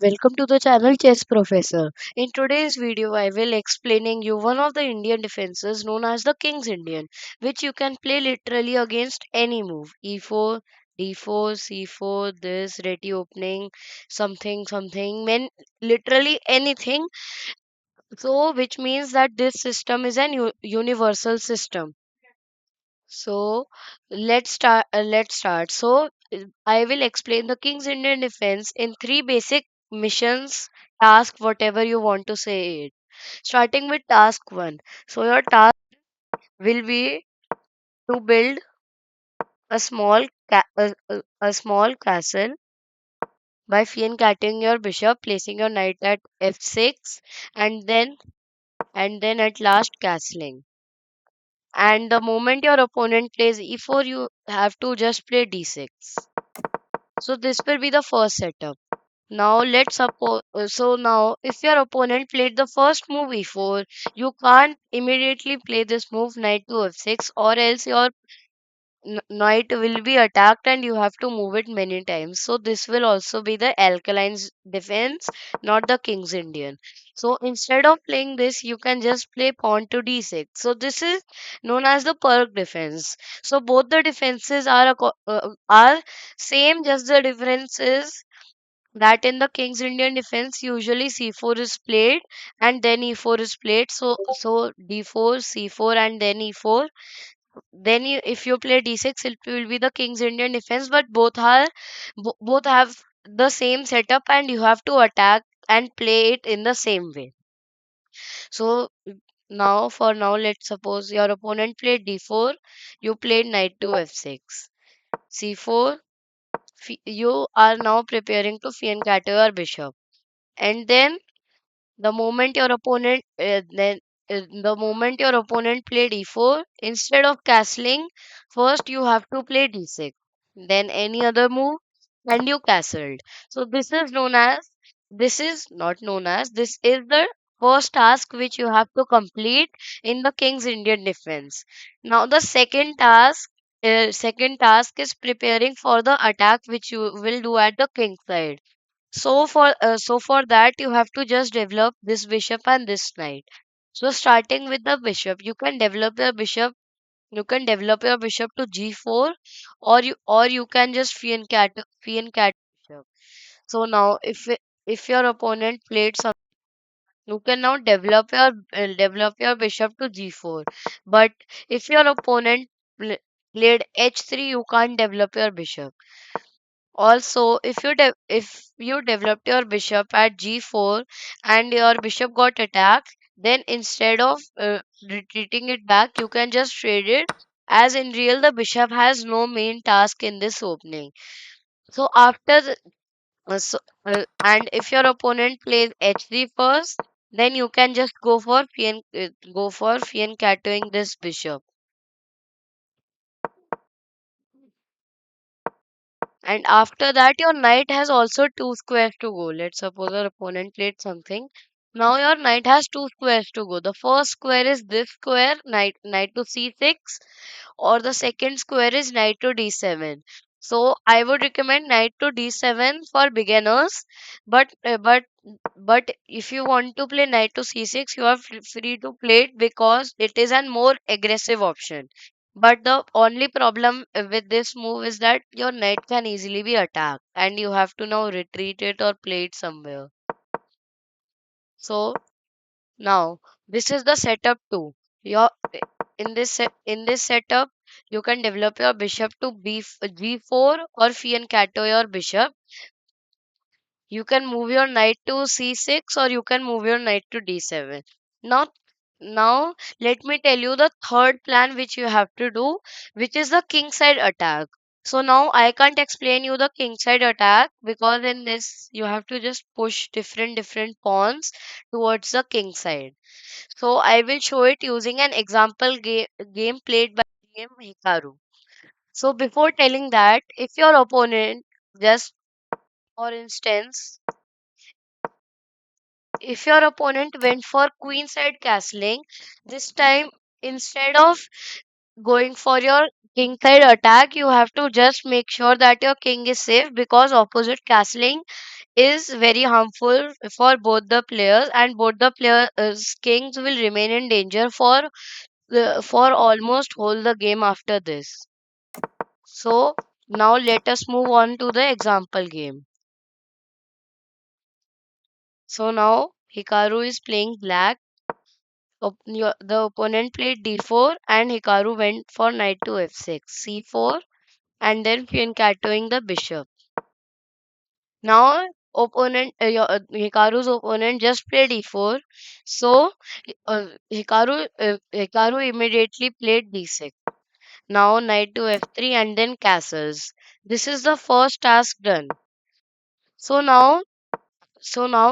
Welcome to the channel Chess Professor. In today's video, I will explaining you one of the Indian defenses known as the King's Indian, which you can play literally against any move. E4, D4, C4, this, ready opening, something, literally anything. So, which means that this system is an universal system. So let's start. I will explain the King's Indian Defense in three basic missions, task, whatever you want to say it. Starting with task one. So your task will be to build a small castle by fiancatting your bishop, placing your knight at f6, and then at last castling. And the moment your opponent plays e4, you have to just play d6. So this will be the first setup. Now let's suppose now if your opponent played the first move e4, you can't immediately play this move knight to f6, or else your knight will be attacked and you have to move it many times. So this will also be the alkaline's defense, not the king's Indian. So instead of playing this, you can just play pawn to d6. So this is known as the Perk defense. So both the defenses are same, just the difference is that in the King's Indian defense, usually c4 is played and then e4 is played. So d4, c4, and then e4. Then if you play d6, it will be the King's Indian defense. But both have the same setup, and you have to attack and play it in the same way. So now, let's suppose your opponent played d4, you played knight to f6, c4. You are now preparing to fianchetto your bishop, and then the moment your opponent the moment your opponent played e4, instead of castling, first you have to play d6, then any other move, and you castled. So this is not known as this is the first task which you have to complete in the King's Indian defense. Now the second task is preparing for the attack which you will do at the king side. So for that you have to just develop this bishop and this knight. So starting with the bishop, you can develop your bishop to g4, or you can just fianchet bishop. So now if your opponent played some, you can now develop your bishop to g4. But if your opponent played h3, you can't develop your bishop. Also, if you developed your bishop at g4 and your bishop got attacked, then instead of retreating it back, you can just trade it. As in real, the bishop has no main task in this opening. So and if your opponent plays h3 first, then you can just go for fianchettoing this bishop. And after that, your knight has also two squares to go. Let's suppose your opponent played something. Now your knight has two squares to go. The first square is this square, knight to c6, or the second square is knight to d7. So I would recommend knight to d7 for beginners, but if you want to play knight to c6, you are free to play it because it is a more aggressive option. But the only problem with this move is that your knight can easily be attacked and you have to now retreat it or play it somewhere. So now this is the setup too. Your in this setup, you can develop your bishop to g4 or fianchetto your bishop. You can move your knight to c6 or you can move your knight to d7. Now, now let me tell you the third plan which you have to do, which is the king side attack. So now I can't explain you the king side attack because in this you have to just push different pawns towards the king side. So I will show it using an example game played by game Hikaru. So before telling that, if your opponent just for instance, if your opponent went for queenside castling, this time instead of going for your kingside attack, you have to just make sure that your king is safe, because opposite castling is very harmful for both the players, and both the players' kings will remain in danger for almost whole the game after this. So now let us move on to the example game. So now Hikaru is playing black. The opponent played d4 and Hikaru went for knight to f6, c4, and then fiancatoing the bishop. Now Hikaru's opponent just played e4, so Hikaru immediately played d6. Now knight to f3 and then castles. This is the first task done. So now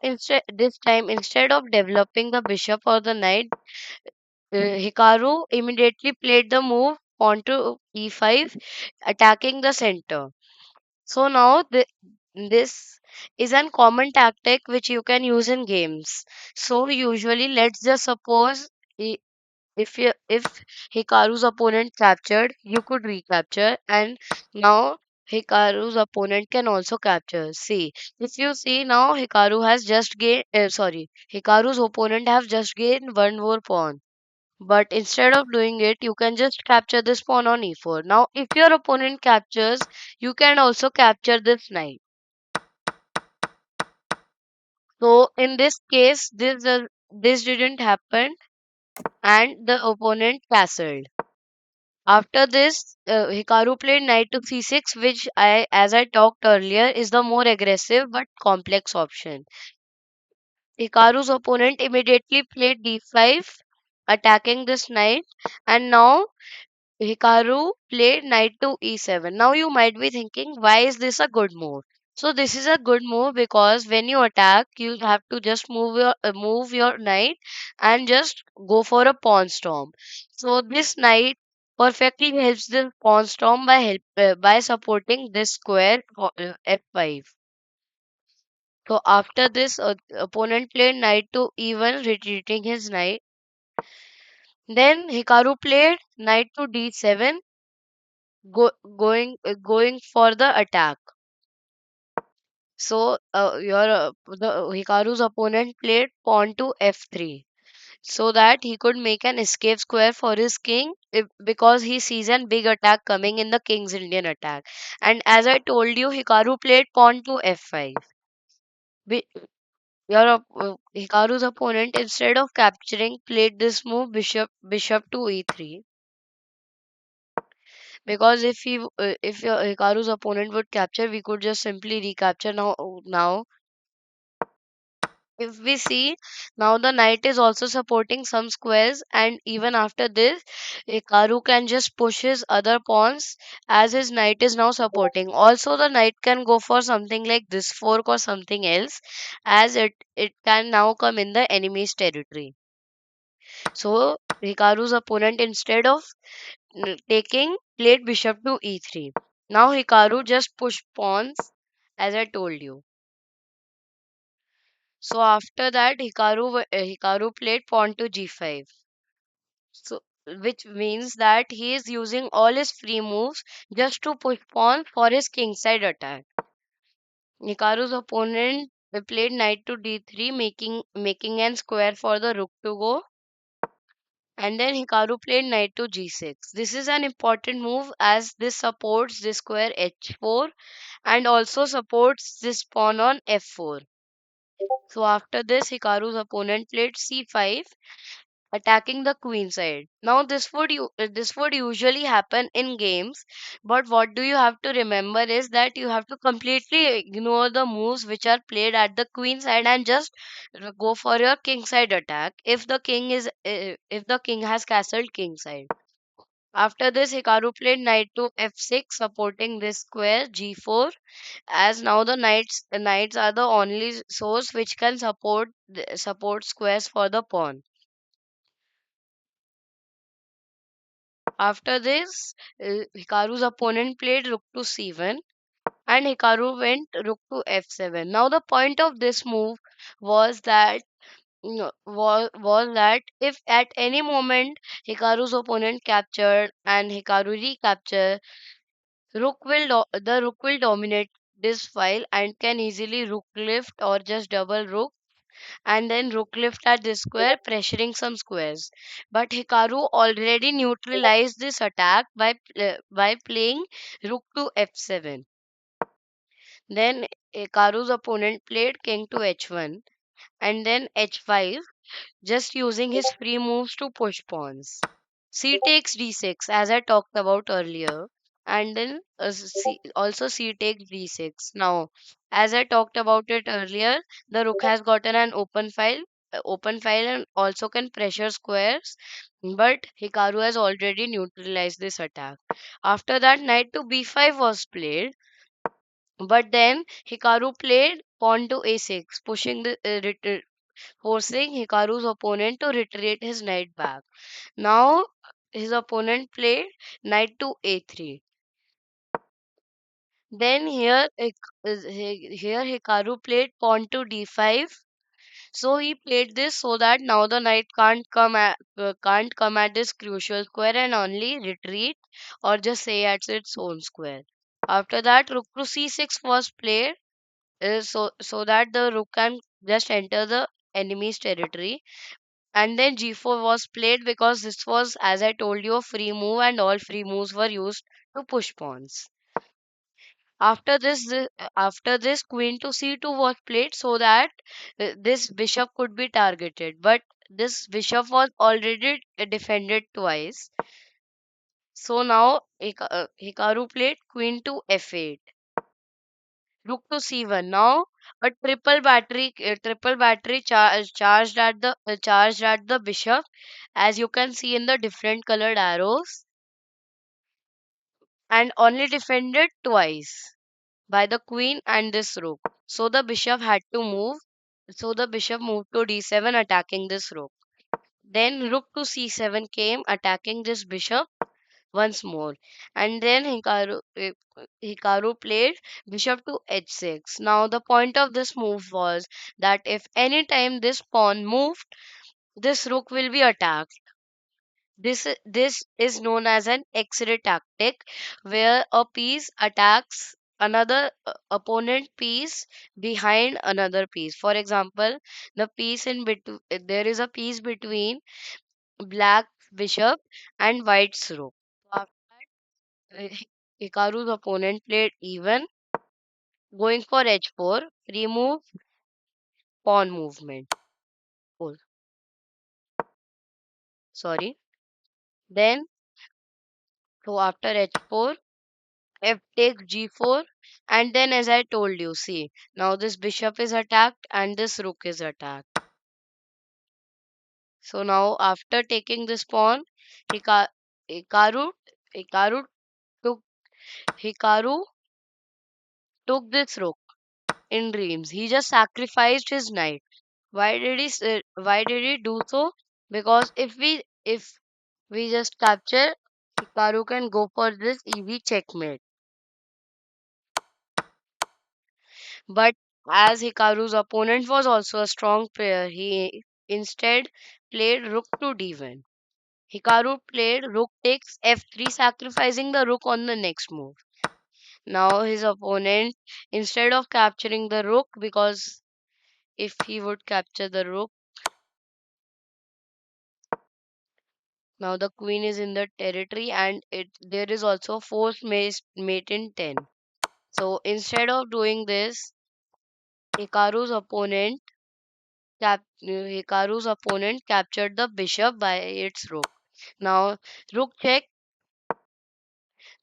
instead this time, instead of developing the bishop or the knight, Hikaru immediately played the move pawn to e5, attacking the center. So now this is an common tactic which you can use in games. So usually, let's just suppose i- if Hikaru's opponent captured, you could recapture, and now Hikaru's opponent can also capture. See, if you see now, Hikaru's opponent have just gained one more pawn. But instead of doing it, you can just capture this pawn on e4. Now, if your opponent captures, you can also capture this knight. So in this case, this didn't happen, and the opponent castled. After this, Hikaru played knight to c6, which as I talked earlier, is the more aggressive but complex option. Hikaru's opponent immediately played d5, attacking this knight, and now Hikaru played knight to e7. Now you might be thinking, why is this a good move? So this is a good move because when you attack, you have to just move your knight and just go for a pawn storm. So this knight perfectly helps the pawn storm by supporting this square f5. So after this, opponent played knight to e1, retreating his knight. Then Hikaru played knight to d7, going for the attack. So your the Hikaru's opponent played pawn to f3, so that he could make an escape square for his king, because he sees a big attack coming in the king's Indian attack. And as I told you, Hikaru played pawn to f5. Bi- Hikaru's opponent, instead of capturing, played this move bishop to e3. Because if your Hikaru's opponent would capture, we could just simply recapture. Now if we see, now the knight is also supporting some squares, and even after this, Hikaru can just push his other pawns, as his knight is now supporting. Also, the knight can go for something like this fork or something else, as it can now come in the enemy's territory. So Hikaru's opponent, instead of taking, played bishop to e3. Now Hikaru just pushed pawns, as I told you. So after that, Hikaru played pawn to g5. So which means that he is using all his free moves just to push pawn for his kingside attack. Hikaru's opponent played knight to d3, making an square for the rook to go. And then Hikaru played knight to g6. This is an important move, as this supports the square h4 and also supports this pawn on f4. So after this, Hikaru's opponent played c5, attacking the queen side. Now this would usually happen in games, but what do you have to remember is that you have to completely ignore the moves which are played at the queen side and just go for your king side attack if the king has castled king side. After this, Hikaru played knight to f6, supporting this square g4, as now the knights are the only source which can support squares for the pawn. After this, Hikaru's opponent played rook to c1, and Hikaru went rook to f7. Now the point of this move was that was that if at any moment Hikaru's opponent captured and Hikaru recapture, the rook will dominate this file and can easily rook lift or just double rook and then rook lift at this square, pressuring some squares. But Hikaru already neutralized this attack by playing rook to f7. Then Hikaru's opponent played king to h1 and then h5, just using his free moves to push pawns. C takes d6 as I talked about earlier, and then also c takes d6. Now, as I talked about it earlier, the rook has gotten an open file and also can pressure squares, but Hikaru has already neutralized this attack. After that, knight to b5 was played, but then Hikaru played pawn to a6, forcing Hikaru's opponent to retreat his knight back. Now his opponent played knight to a3. Then here Hikaru played pawn to d5. So he played this so that now the knight can't come at this crucial square and only retreat or just stay at its own square. After that, rook to c6 was played, so that the rook can just enter the enemy's territory. And then g4 was played because this was, as I told you, a free move and all free moves were used to push pawns. After this, queen to c2 was played so that this bishop could be targeted. But this bishop was already defended twice. So now Hikaru played queen to f8. Rook to c1. Now a triple battery charged at the bishop, as you can see in the different colored arrows, and only defended twice by the queen and this rook. So the bishop had to move. So the bishop moved to d7, attacking this rook. Then rook to c7 came, attacking this bishop once more. And then Hikaru played bishop to h6. Now the point of this move was that if any time this pawn moved, this rook will be attacked. This is known as an X-ray tactic, where a piece attacks another opponent piece behind another piece. For example, there is a piece between black bishop and white's rook. After Hikaru's opponent played even, going for h4, remove pawn movement. Oh, sorry. Then, so after h4, f takes g4, and then as I told you, see, now this bishop is attacked and this rook is attacked. So now after taking this pawn, Hika- Hikaru, Hikaru took Hikaru took this rook in dreams. He just sacrificed his knight. Why did he do so? Because if we just capture, Hikaru can go for this easy checkmate. But as Hikaru's opponent was also a strong player, he instead played rook to d1. Hikaru played rook takes f3, sacrificing the rook on the next move. Now his opponent, instead of capturing the rook, because if he would capture the rook, now the queen is in the territory and there is also forced mate in 10. So instead of doing this, Hikaru's opponent Hikaru's opponent captured the bishop by its rook. Now rook check.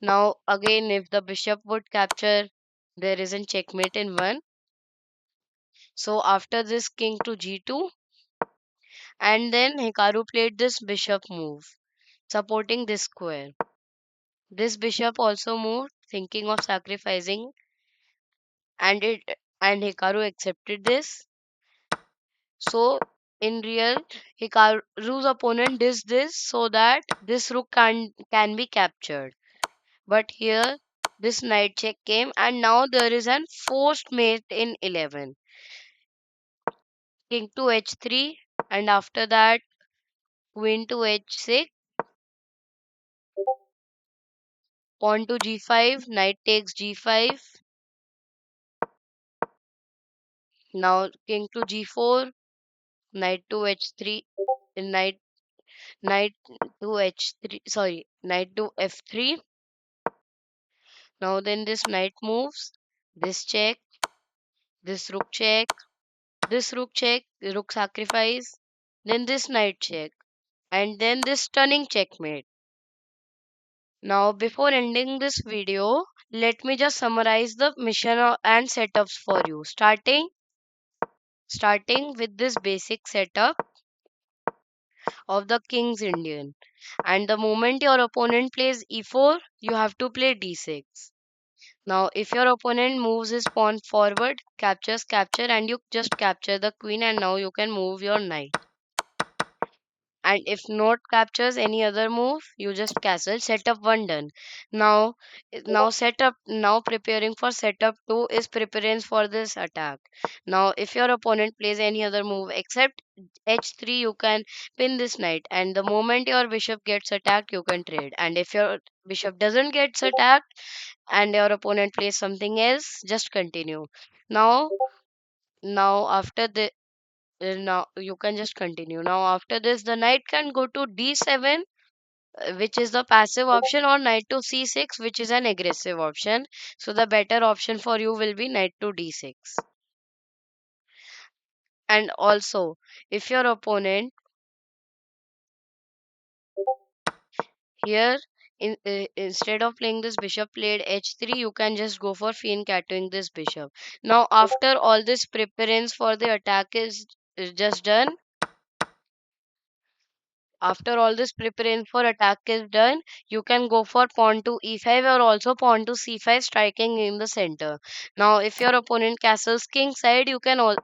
Now again, if the bishop would capture, there isn't checkmate in one. So after this, king to g2, and then Hikaru played this bishop move, supporting this square. This bishop also moved, thinking of sacrificing, and it and Hikaru accepted this. So in real, Hikaru's opponent did this so that this rook can be captured. But here this knight check came and now there is an forced mate in 11. King to h3, and after that queen to h6, pawn to g5, knight takes g5. Now king to g4, knight to h3, knight knight to h3, sorry, knight to f3. Now then this knight moves, this check, this rook check, this rook check, rook sacrifice, then this knight check, and then this stunning checkmate. Now before ending this video, let me just summarize the mission and setups for you. Starting with this basic setup of the King's Indian. And the moment your opponent plays e4, you have to play d6. Now, if your opponent moves his pawn forward, capture, and you just capture the queen, and now you can move your knight. And if not captures any other move, you just castle. Setup one done. Now, now preparing for setup two is preparing for this attack. Now, if your opponent plays any other move except h3, you can pin this knight. And the moment your bishop gets attacked, you can trade. And if your bishop doesn't get attacked and your opponent plays something else, just continue. Now, now after the now you can just continue. Now after this, the knight can go to d7, which is the passive option, or knight to c6, which is an aggressive option. So the better option for you will be knight to d6. And also, if your opponent here instead of playing this bishop played h3, you can just go for fiancatoing this bishop. Now after all this preference for the attack is just done, after all this preparation for attack is done, you can go for pawn to e5 or also pawn to c5, striking in the center. Now, if your opponent castles king side, you can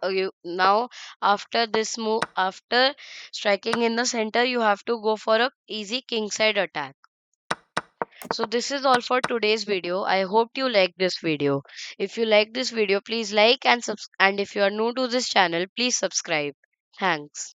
now after this move, after striking in the center, you have to go for a easy king side attack. So this is all for today's video. I hope you like this video. If you like this video, please like and if you are new to this channel, please subscribe. Thanks.